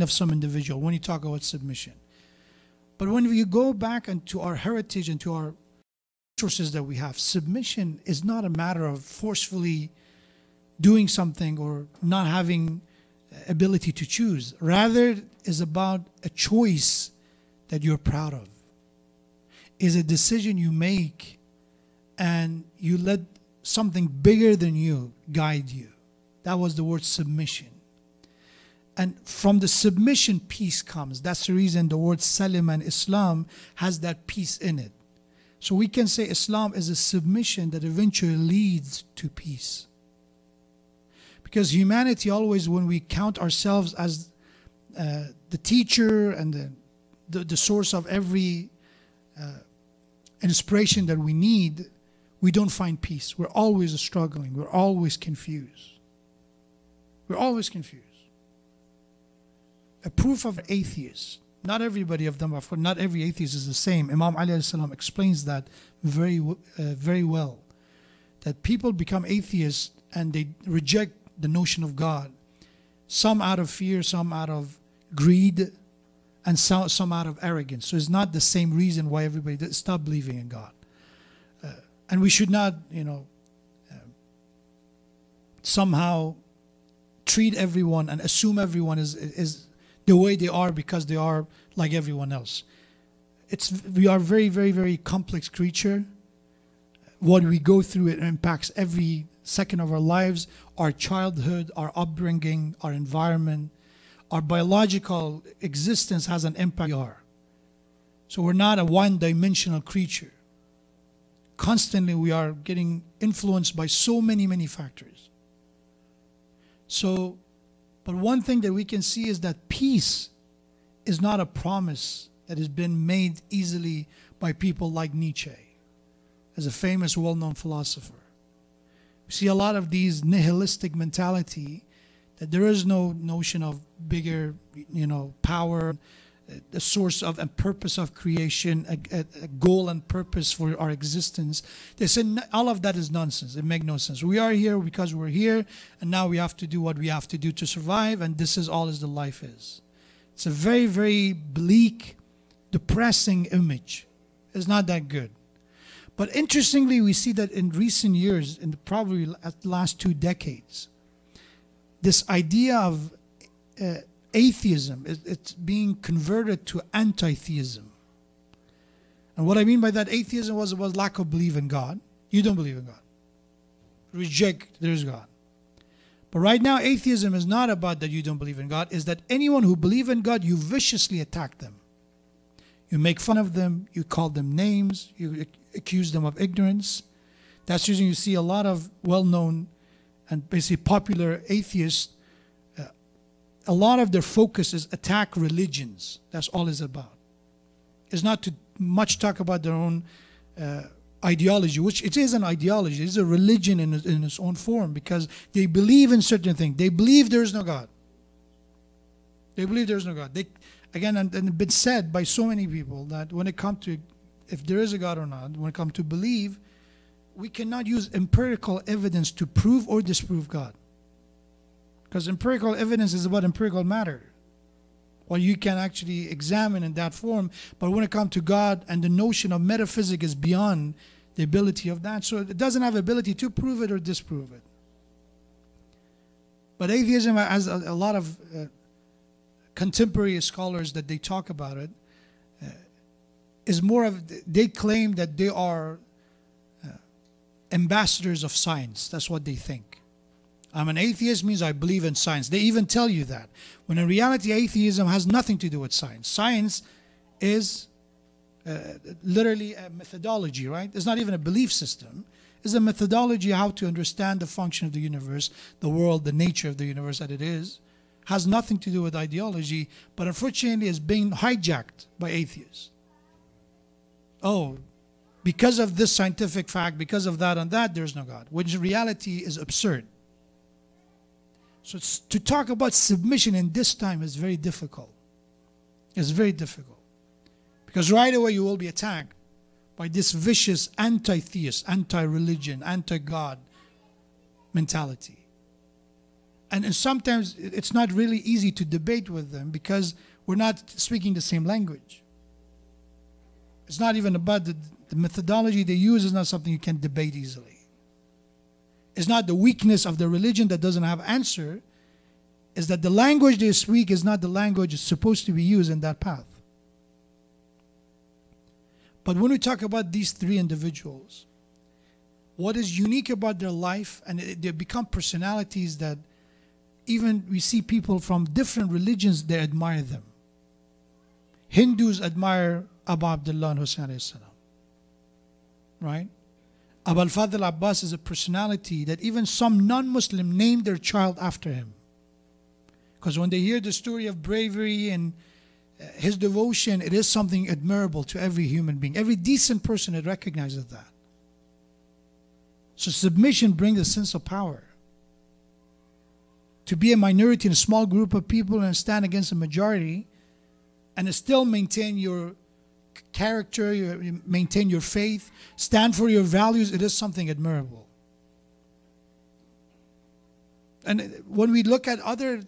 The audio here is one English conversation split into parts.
of some individual when you talk about submission. But when you go back into our heritage and to our resources that we have, submission is not a matter of forcefully doing something or not having ability to choose. Rather, is about a choice that you're proud of. Is a decision you make and you let something bigger than you guide you. That was the word submission. And from the submission, peace comes. That's the reason the word Salim and Islam has that peace in it. So we can say Islam is a submission that eventually leads to peace. Because humanity always, when we count ourselves as the teacher and the source of every inspiration that we need, we don't find peace. We're always struggling. We're always confused. We're always confused. A proof of atheists. Not everybody of them, not every atheist is the same. Imam Ali alayhi salam explains that very well. That people become atheists and they reject the notion of God. Some out of fear, some out of greed, and some out of arrogance. So it's not the same reason why everybody stop believing in God. And we should not, somehow treat everyone and assume everyone is the way they are because they are like everyone else. We are very, very, very complex creature. What we go through, it impacts every second of our lives, our childhood, our upbringing, our environment, our biological existence has an impact. So we're not a one-dimensional creature. Constantly we are getting influenced by so many, many factors. But one thing that we can see is that peace is not a promise that has been made easily by people like Nietzsche, as a famous, well-known philosopher. We see a lot of these nihilistic mentality that there is no notion of bigger, power, the source of and purpose of creation, a goal and purpose for our existence. They say all of that is nonsense. It makes no sense. We are here because we're here, and now we have to do what we have to do to survive, and this is all as the life is. It's a very, very bleak, depressing image. It's not that good. But interestingly, we see that in recent years, in probably the last 2 decades, this idea of atheism, it's being converted to anti-theism. And what I mean by that, atheism was lack of belief in God. You don't believe in God. Reject there's God. But right now, atheism is not about that you don't believe in God. It's that anyone who believes in God, you viciously attack them. You make fun of them. You call them names. You accuse them of ignorance. That's the reason you see a lot of well-known and basically popular atheists. A lot of their focus is attack religions. That's all it's about. It's not to much talk about their own ideology, which it is an ideology. It's a religion in its own form because they believe in certain things. They believe there is no God. They believe there is no God. Again, and it's been said by so many people that when it comes to if there is a God or not, when it comes to believe, we cannot use empirical evidence to prove or disprove God. Because empirical evidence is about empirical matter. Well, you can actually examine in that form. But when it comes to God and the notion of metaphysics is beyond the ability of that. So it doesn't have ability to prove it or disprove it. But atheism has a lot of contemporary scholars that they talk about it. Is more of, they claim that they are ambassadors of science. That's what they think. I'm an atheist means I believe in science. They even tell you that. When in reality, atheism has nothing to do with science. Science is literally a methodology, right? It's not even a belief system. It's a methodology how to understand the function of the universe, the world, the nature of the universe that it is. Has nothing to do with ideology, but unfortunately is being hijacked by atheists. Oh, because of this scientific fact, because of that and that, there's no God. Which in reality is absurd. So to talk about submission in this time is very difficult. It's very difficult. Because right away you will be attacked by this vicious anti-theist, anti-religion, anti-God mentality. And sometimes it's not really easy to debate with them because we're not speaking the same language. It's not even about the methodology they use is not something you can debate easily. It's not the weakness of the religion that doesn't have answer. Is that the language they speak is not the language that's supposed to be used in that path. But when we talk about these three individuals, what is unique about their life, and they become personalities that even we see people from different religions, they admire them. Hindus admire Abu Abdullah and Hussein alayhi salam. Right? Abu al-Fadl Abbas is a personality that even some non-Muslim name their child after him. Because when they hear the story of bravery and his devotion, it is something admirable to every human being. Every decent person that recognizes that. So submission brings a sense of power. To be a minority in a small group of people and stand against a majority and still maintain your character, maintain your faith, stand for your values, it is something admirable. And when we look at other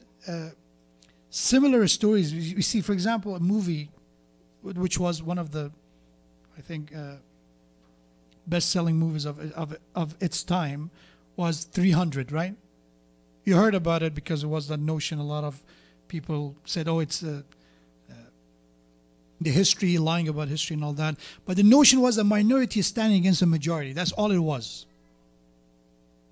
similar stories, we see, for example, a movie which was one of the, I think, best-selling movies of its time, was 300, right? You heard about it because it was that notion. A lot of people said, oh, it's the history, lying about history and all that. But the notion was a minority standing against a majority. That's all it was.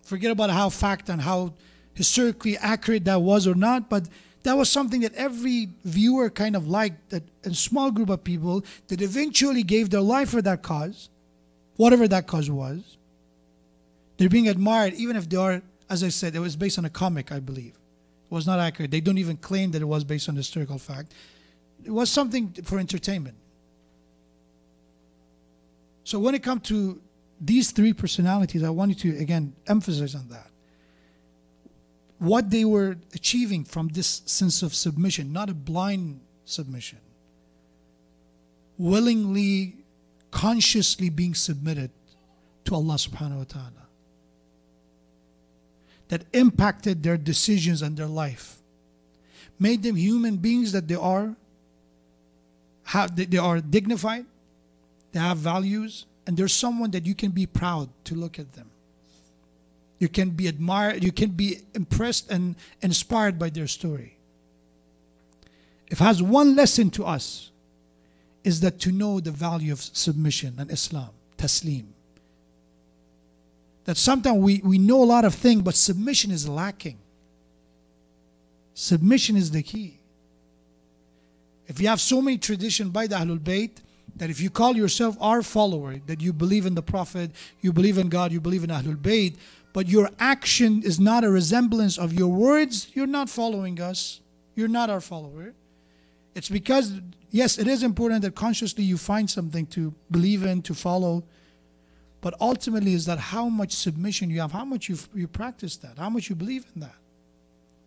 Forget about how fact and how historically accurate that was or not, but that was something that every viewer kind of liked, that a small group of people that eventually gave their life for that cause, whatever that cause was. They're being admired, even if they are, as I said, it was based on a comic, I believe. It was not accurate. They don't even claim that it was based on historical fact. It was something for entertainment. So when it comes to these three personalities, I wanted to, again, emphasize on that. What they were achieving from this sense of submission, not a blind submission. Willingly, consciously being submitted to Allah subhanahu wa ta'ala. That impacted their decisions and their life. Made them human beings that they are. They are dignified. They have values. And there's someone that you can be proud to look at them. You can be admired, you can be impressed and inspired by their story. If it has one lesson to us, is that to know the value of submission and Islam, taslim. That sometimes we know a lot of things, but submission is lacking. Submission is the key. If you have so many traditions by the Ahlul Bayt, that if you call yourself our follower, that you believe in the Prophet, you believe in God, you believe in Ahlul Bayt, but your action is not a resemblance of your words, you're not following us. You're not our follower. It's because, yes, it is important that consciously you find something to believe in, to follow. But ultimately is that how much submission you have, how much you practice that, how much you believe in that.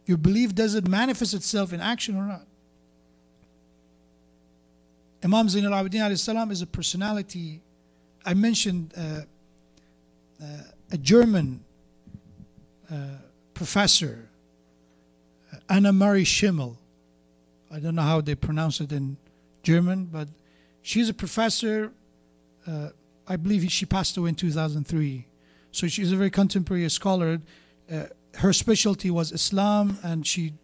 Your belief, does it manifest itself in action or not? Imam Zain al-Abidin alayhi salam is a personality. I mentioned a German professor, Anna Marie Schimmel. I don't know how they pronounce it in German, but she's a professor. I believe she passed away in 2003. So she's a very contemporary scholar. Her specialty was Islam, and she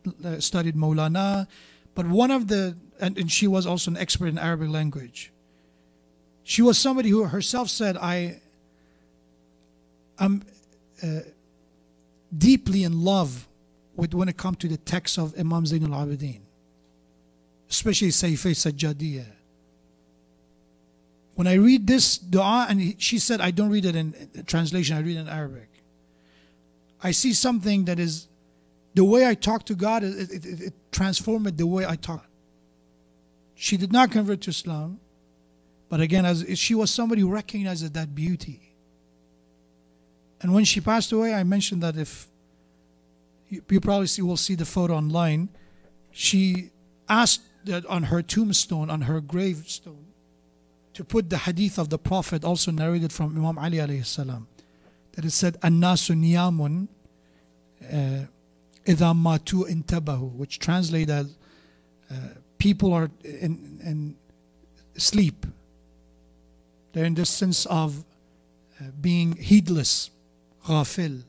studied Maulana. But one of the, and she was also an expert in Arabic language. She was somebody who herself said, I'm deeply in love with when it comes to the text of Imam Zain al-Abidin, especially Sayfay Sajjadiyya. When I read this dua, and she said, I don't read it in translation, I read it in Arabic. I see something that is, the way I talk to God, it transformed the way I talk. She did not convert to Islam, but again, she was somebody who recognized that beauty. And when she passed away, I mentioned that if you probably will see the photo online, she asked that on her tombstone, on her gravestone, to put the hadith of the Prophet, also narrated from Imam Ali alayhi salam, that it said, "An-nasu niyamun إِذَا مَاتُوا انْتَبَهُ, which translate as people are in sleep. They're in the sense of being heedless, غافل.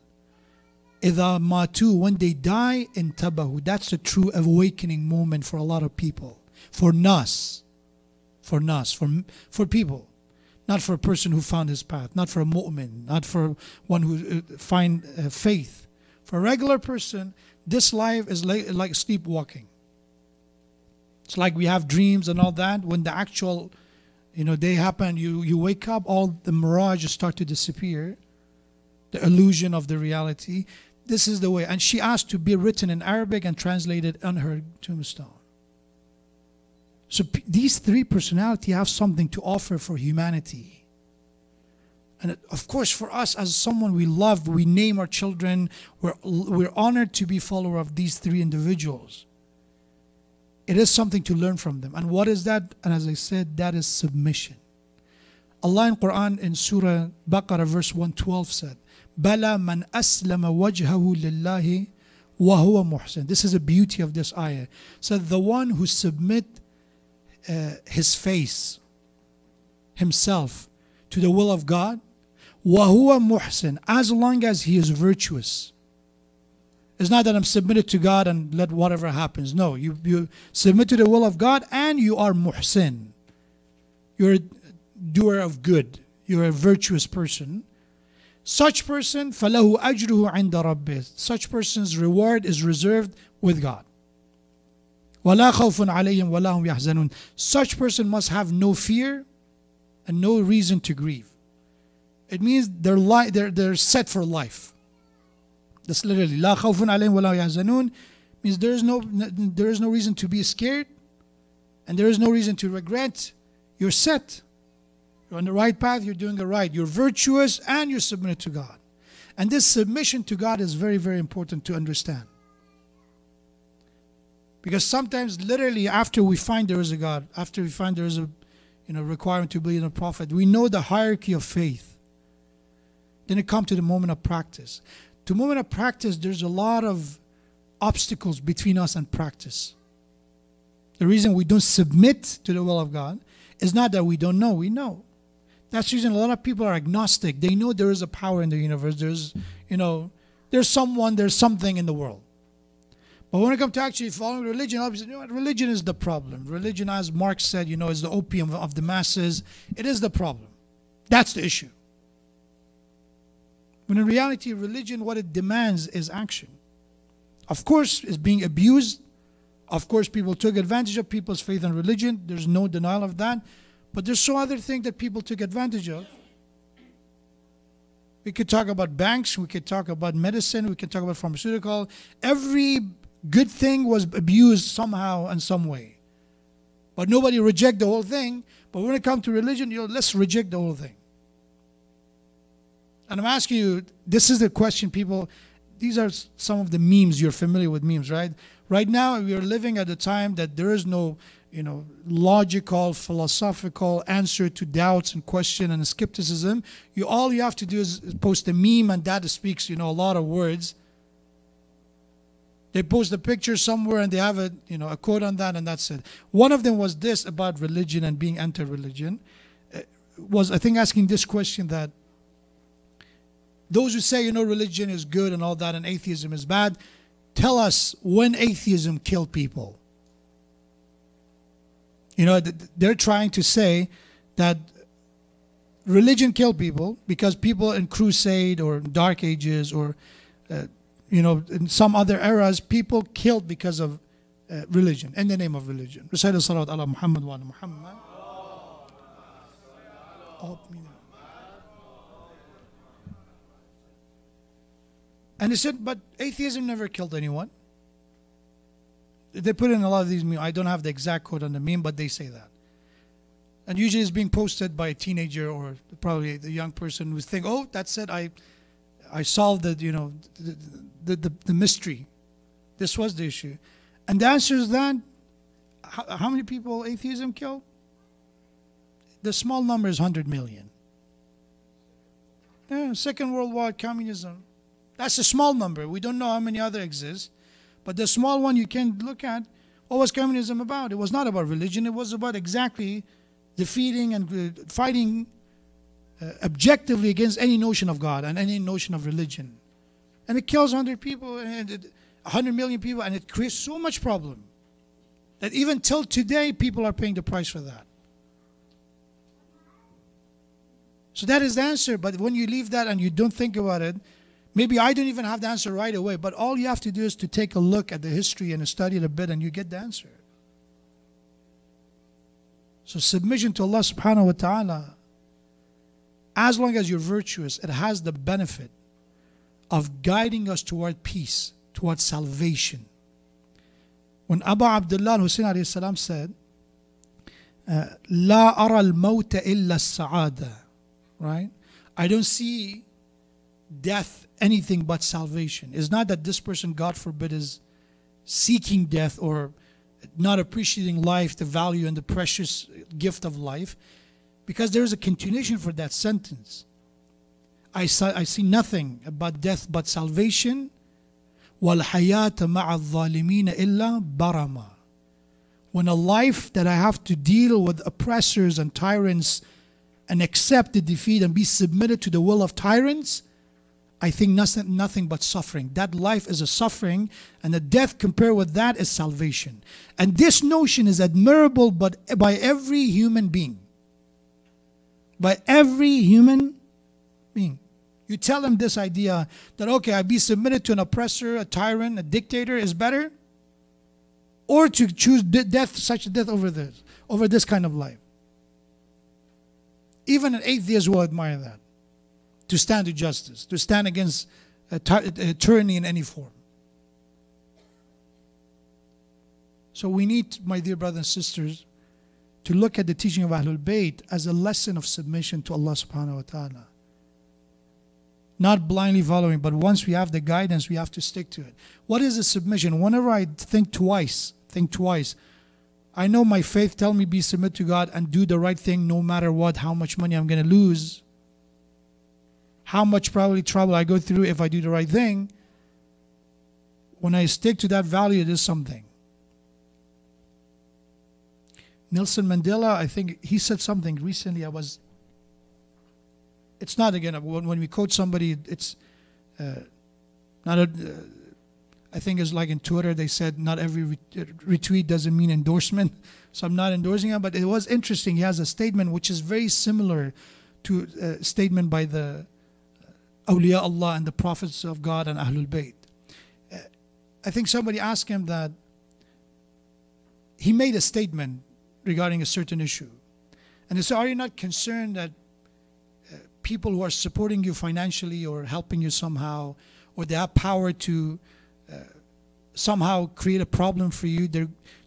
إِذَا مَاتُوا, when they die, انْتَبَهُ. That's the true awakening moment for a lot of people. For nas. For people. Not for a person who found his path. Not for a mu'min. Not for one who find faith. For a regular person, this life is like sleepwalking. It's like we have dreams and all that. When the actual day happen, you wake up, all the mirages start to disappear. The illusion of the reality. This is the way. And she asked to be written in Arabic and translated on her tombstone. So these three personalities have something to offer for humanity. And of course, for us, as someone we love, we name our children, we're honored to be follower of these three individuals. It is something to learn from them. And what is that? And as I said, that is submission. Allah in Quran in Surah Baqarah verse 112 said, Bala man aslama wajhahu lillahi wa huwa muhsin. This is the beauty of this ayah. So the one who submit his face, himself, to the will of God, wa huwa muhsin, as long as he is virtuous. It's not that I'm submitted to God and let whatever happens. No, you submit to the will of God and you are muhsin. You're a doer of good. You're a virtuous person. Such person, فَلَهُ أَجْرُهُ عِنْدَ رَبِّهِ. Such person's reward is reserved with God. وَلَا خَوْفٌ عَلَيْهِمْ وَلَا هُمْ يَحْزَنُونَ. Such person must have no fear and no reason to grieve. It means they're set for life. That's literally لا خوف عليهم ولا يحزنون, means there is no reason to be scared and there is no reason to regret. You're set. You're on the right path, you're doing it right. You're virtuous and you're submitted to God. And this submission to God is very, very important to understand. Because sometimes literally after we find there is a God, after we find there is a requirement to believe in a prophet, we know the hierarchy of faith. Then it comes to the moment of practice. To moment of practice, there's a lot of obstacles between us and practice. The reason we don't submit to the will of God is not that we don't know, we know. That's the reason a lot of people are agnostic. They know there is a power in the universe. There's someone, there's something in the world. But when it comes to actually following religion, obviously, religion is the problem. Religion, as Marx said, is the opium of the masses. It is the problem. That's the issue. When in reality, religion, what it demands is action. Of course, it's being abused. Of course, people took advantage of people's faith in religion. There's no denial of that. But there's so other things that people took advantage of. We could talk about banks. We could talk about medicine. We could talk about pharmaceutical. Every good thing was abused somehow and some way. But nobody reject the whole thing. But when it comes to religion, let's reject the whole thing. And I'm asking you, this is the question people, these are some of the memes, you're familiar with memes, right? Right now, we are living at a time that there is no, logical, philosophical answer to doubts and question and skepticism. All you have to do is post a meme and that speaks, a lot of words. They post a picture somewhere and they have a quote on that and that's it. One of them was this about religion and being anti-religion. Was, I think, asking this question that those who say, religion is good and all that and atheism is bad, tell us when atheism killed people. They're trying to say that religion killed people because people in crusade or dark ages or, in some other eras, people killed because of religion, in the name of religion. Recite as-salawat ala Muhammad wa ala Muhammad. And he said, but atheism never killed anyone. They put in a lot of these memes. I don't have the exact quote on the meme, but they say that. And usually it's being posted by a teenager or probably the young person who think, oh, that's it. I solved the mystery. This was the issue. And the answer is that, how many people atheism killed? The small number is 100 million. Yeah, Second World War, communism. That's a small number. We don't know how many other exist. But the small one you can look at, what was communism about? It was not about religion. It was about exactly defeating and fighting objectively against any notion of God and any notion of religion. And it kills 100 people, and 100 million people, and it creates so much problem that even till today, people are paying the price for that. So that is the answer. But when you leave that and you don't think about it, maybe I don't even have the answer right away, but all you have to do is to take a look at the history and study it a bit, and you get the answer. So submission to Allah subhanahu wa ta'ala, as long as you're virtuous, it has the benefit of guiding us toward peace, toward salvation. When Abu Abdullah Hussein alayhi salam said, La ara al-mawta illa as-sa'ada, right? I don't see death anything but salvation. It's not that this person, God forbid, is seeking death or not appreciating life, the value and the precious gift of life, because there is a continuation for that sentence. I see nothing about death but salvation. وَالْحَيَاةَ مَعَ الظَّالِمِينَ إِلَّا بَرَمًا. When a life that I have to deal with oppressors and tyrants and accept the defeat and be submitted to the will of tyrants, I think nothing but suffering. That life is a suffering, and the death compared with that is salvation. And this notion is admirable by every human being. By every human being. You tell them this idea that, okay, I'd be submitted to an oppressor, a tyrant, a dictator is better, or to choose death, such a death over this kind of life. Even an atheist will admire that. To stand to justice, to stand against tyranny in any form. So we need, my dear brothers and sisters, to look at the teaching of Ahlul Bayt as a lesson of submission to Allah subhanahu wa ta'ala. Not blindly following, but once we have the guidance, we have to stick to it. What is a submission? Whenever I think twice. I know my faith tells me be submit to God and do the right thing no matter what, how much money I'm going to lose, how much probably trouble I go through if I do the right thing. When I stick to that value, it is something. Nelson Mandela, I think he said something recently. It's not, again, when we quote somebody, it's not a, I think it's like in Twitter, they said not every retweet doesn't mean endorsement. So I'm not endorsing him, but it was interesting. He has a statement which is very similar to a statement by the Awliya Allah and the prophets of God and Ahlul Bayt. I think somebody asked him that he made a statement regarding a certain issue. And they said, are you not concerned that people who are supporting you financially or helping you somehow, or they have power to somehow create a problem for you,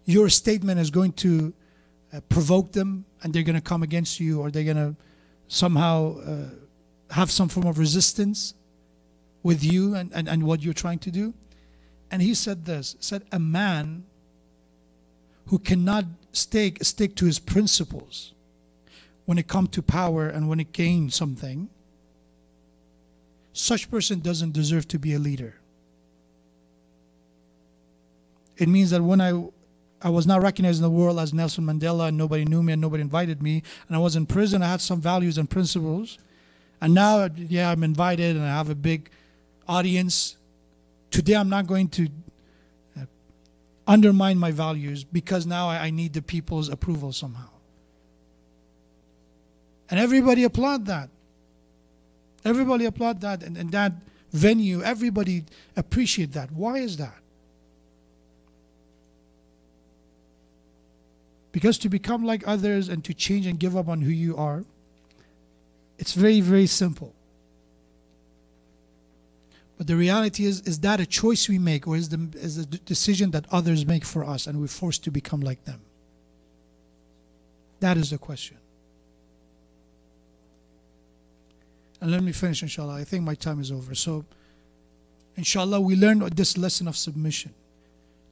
your statement is going to provoke them and they're going to come against you, or they're going to somehow have some form of resistance with you and what you're trying to do? And he said this, said a man who cannot stick to his principles when it comes to power and when it gains something, such person doesn't deserve to be a leader. It means that when I was not recognized in the world as Nelson Mandela and nobody knew me and nobody invited me, and I was in prison, I had some values and principles, and now, yeah, I'm invited and I have a big audience. Today I'm not going to undermine my values because now I need the people's approval somehow. And everybody applaud that. Everybody applaud that, and that venue, everybody appreciate that. Why is that? Because to become like others and to change and give up on who you are, it's very, very simple. But the reality is that a choice we make, or is the decision that others make for us and we're forced to become like them? That is the question. And let me finish, inshallah. I think my time is over. So, inshallah, we learned this lesson of submission,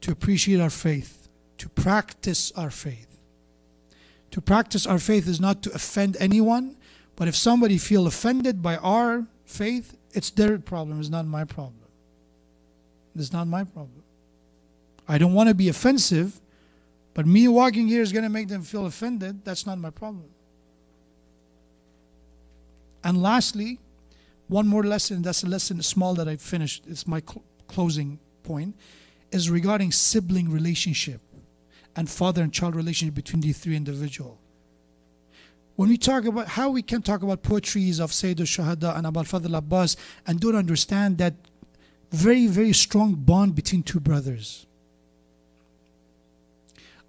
to appreciate our faith, to practice our faith. To practice our faith is not to offend anyone, but if somebody feels offended by our faith, it's their problem, it's not my problem. It's not my problem. I don't want to be offensive, but me walking here is going to make them feel offended. That's not my problem. And lastly, one more lesson, that's a lesson small that I finished, it's my closing point, is regarding sibling relationship and father and child relationship between these three individuals. When we talk about how we can talk about poetries of Sayyid al-Shuhada and about Fadl Abbas and don't understand that very, very strong bond between two brothers.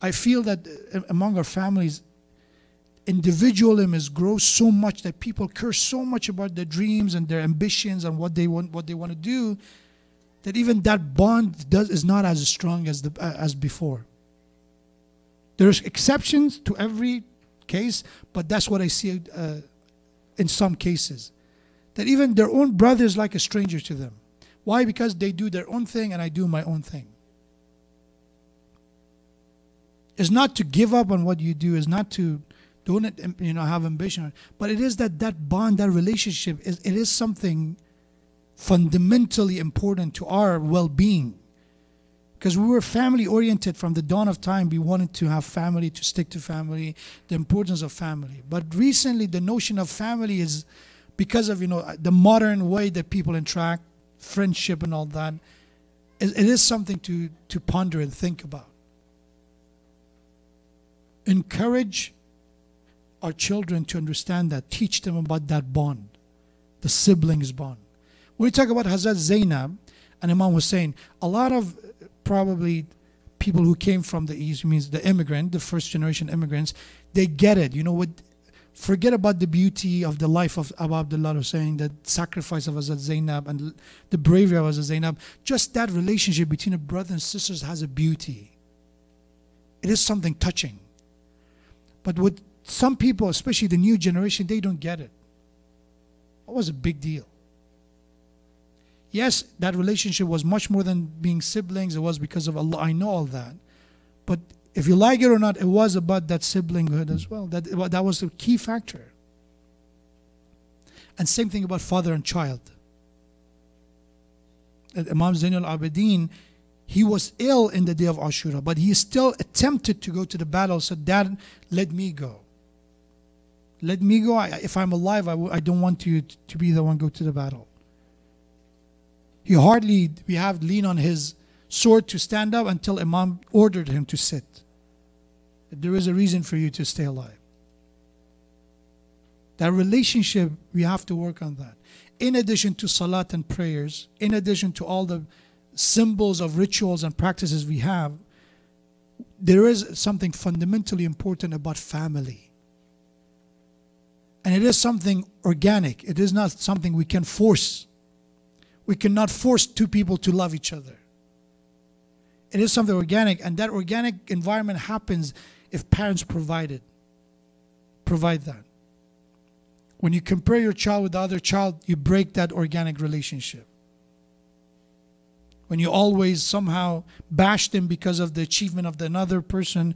I feel that among our families, individualism has grown so much that people care so much about their dreams and their ambitions and what they want to do, that even that bond is not as strong as before. There's exceptions to every case, but that's what I see in some cases. That even their own brother is like a stranger to them. Why? Because they do their own thing and I do my own thing. It's not to give up on what you do, it's not to don't have ambition, but it is that bond, that relationship, it is something fundamentally important to our well-being. Because we were family oriented from the dawn of time. We wanted to have family, to stick to family, the importance of family. But recently the notion of family is, because of the modern way that people interact, friendship and all that, it is something to ponder and think about. Encourage our children to understand that, teach them about that bond, the siblings bond. When we talk about Hazrat Zainab and Imam Hussein, a lot of probably people who came from the East, means the immigrant, the first generation immigrants, they get it. Forget about the beauty of the life of Abu Abdullah Hussein, the sacrifice of Hazrat Zainab and the bravery of Hazrat Zainab. Just that relationship between a brother and sisters has a beauty. It is something touching. But with some people, especially the new generation, they don't get it. It was a big deal. Yes, that relationship was much more than being siblings. It was because of Allah. I know all that. But if you like it or not, it was about that siblinghood as well. That was a key factor. And same thing about father and child. Imam Zainul Abidin, he was ill in the day of Ashura, but he still attempted to go to the battle. So Dad, let me go. Let me go. If I'm alive, I don't want you to be the one go to the battle. We have lean on his sword to stand up until Imam ordered him to sit. There is a reason for you to stay alive. That relationship, we have to work on that. In addition to salat and prayers, in addition to all the symbols of rituals and practices we have, there is something fundamentally important about family. And it is something organic. It is not something we can force. We cannot force two people to love each other. It is something organic, and that organic environment happens if parents provide that. When you compare your child with the other child, you break that organic relationship. When you always somehow bash them because of the achievement of another person,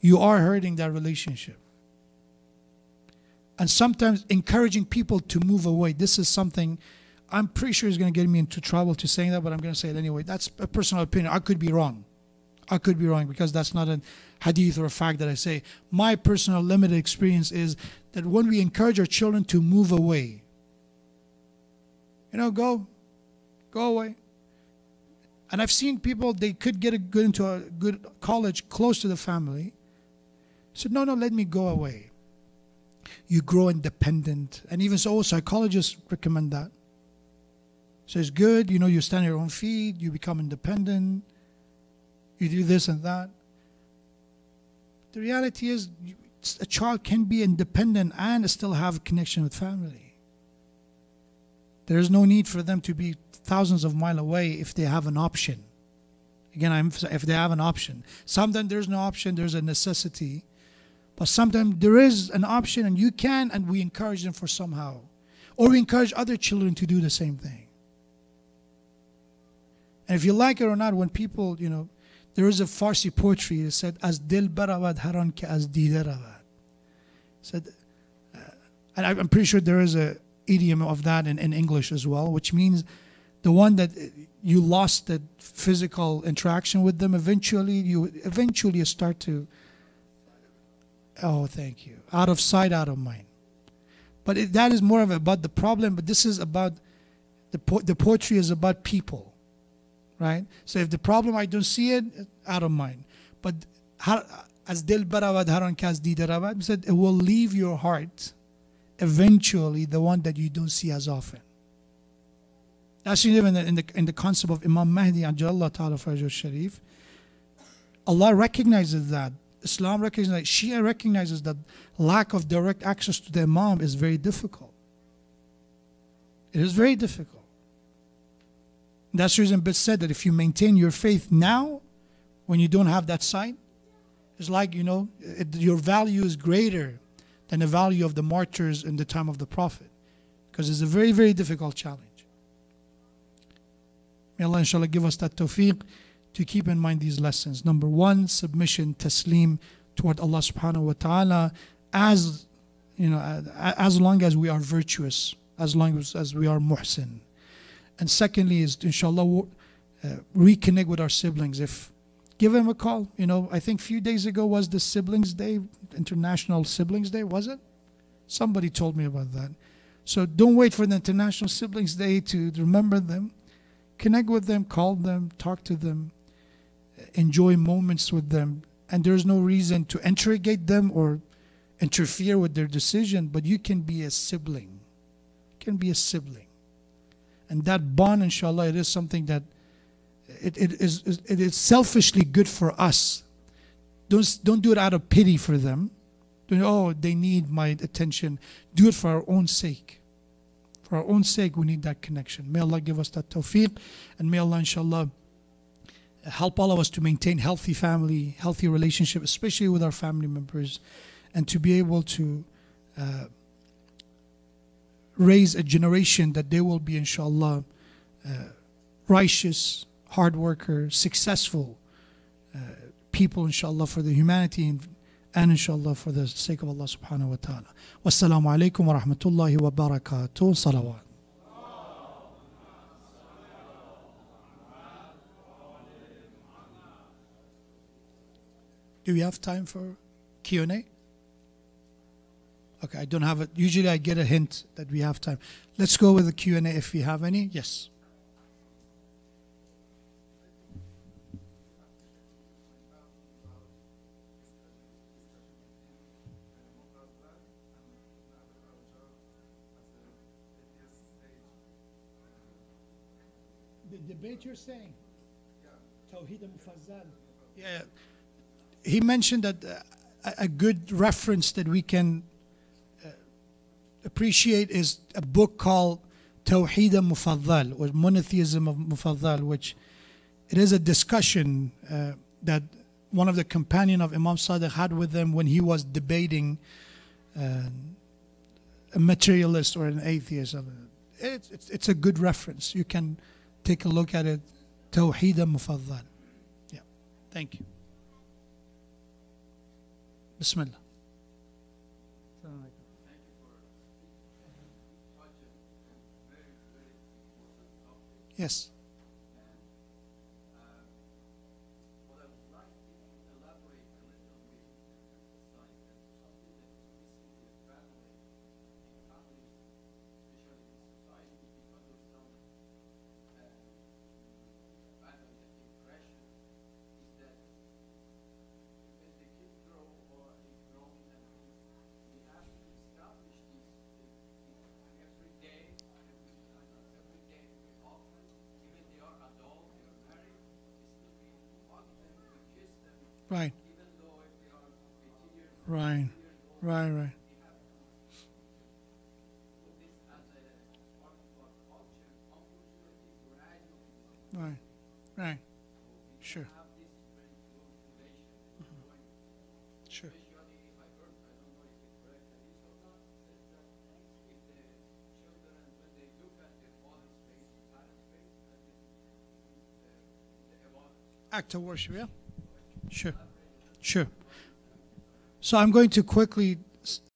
you are hurting that relationship. And sometimes encouraging people to move away. This is something I'm pretty sure is going to get me into trouble to saying that, but I'm going to say it anyway. That's a personal opinion. I could be wrong. I could be wrong because that's not a hadith or a fact that I say. My personal limited experience is that when we encourage our children to move away, go away. And I've seen people, they could get into a good college close to the family. So no, let me go away. You grow independent. And even so, psychologists recommend that. So it's good, you stand on your own feet, you become independent, you do this and that. The reality is, a child can be independent and still have a connection with family. There is no need for them to be thousands of miles away if they have an option. Again, I emphasize, if they have an option. Sometimes there's no option, there's a necessity. But sometimes there is an option and you can, and we encourage them for somehow. Or we encourage other children to do the same thing. And if you like it or not, when people, there is a Farsi poetry that said, "As dil baravad haran ke as dide ravad." Said, and I'm pretty sure there is a idiom of that in English as well, which means the one that you lost that physical interaction with them, eventually you start to, oh, thank you, out of sight, out of mind. But that is more of about the problem, but this is about, the poetry is about people, right? So if the problem, I don't see it, out of mind. But as dil baravad haran kas dide ravad, said it will leave your heart eventually, the one that you don't see as often. That's even in the concept of Imam Mahdi Ajallah Ta'ala Farajul Sharif. Allah recognizes that. Islam recognizes that. Shia recognizes that lack of direct access to the Imam is very difficult. It is very difficult. That's the reason Bit said that if you maintain your faith now, when you don't have that sight, it's like, your value is greater than the value of the martyrs in the time of the Prophet. Because it's a very, very difficult challenge. May Allah inshallah give us that tawfiq to keep in mind these lessons. Number one, submission, taslim toward Allah subhanahu wa ta'ala, as long as we are virtuous, as long as we are muhsin. And secondly is inshallah reconnect with our siblings. Give them a call. I think a few days ago was the Siblings Day, International Siblings Day, was it? Somebody told me about that. So don't wait for the International Siblings Day to remember them. Connect with them, call them, talk to them, enjoy moments with them. And there's no reason to interrogate them or interfere with their decision, but you can be a sibling. You can be a sibling. And that bond, inshallah, it is something that it is selfishly good for us. Don't do it out of pity for them. They need my attention. Do it for our own sake. For our own sake, we need that connection. May Allah give us that tawfiq, and may Allah, inshallah, help all of us to maintain healthy family, healthy relationship, especially with our family members, and to be able to raise a generation that they will be, inshallah, righteous, hard worker, successful people, inshallah, for the humanity, and inshallah for the sake of Allah subhanahu wa ta'ala. Wassalamu alaikum wa rahmatullahi wa barakatuh. Salawat. Do we have time for Q&A? Okay, I don't have it. Usually I get a hint that we have time. Let's go with the Q&A if we have any. Yes. The debate you're saying? Tawheed al-Mufazzal. Yeah. He mentioned that a good reference that we can appreciate is a book called Tawheed al-Mufazzal, or Monotheism of Mufazzal, which it is a discussion that one of the companion of Imam Sadiq had with them when he was debating a materialist or an atheist. It's a good reference. You can take a look at it. Tawheed al-Mufazzal. Yeah. Thank you. Bismillah. Yes. Right. Right. Right. Right. Right. Right. Sure. Sure. Act of worship, yeah? Sure. Sure. So I'm going to quickly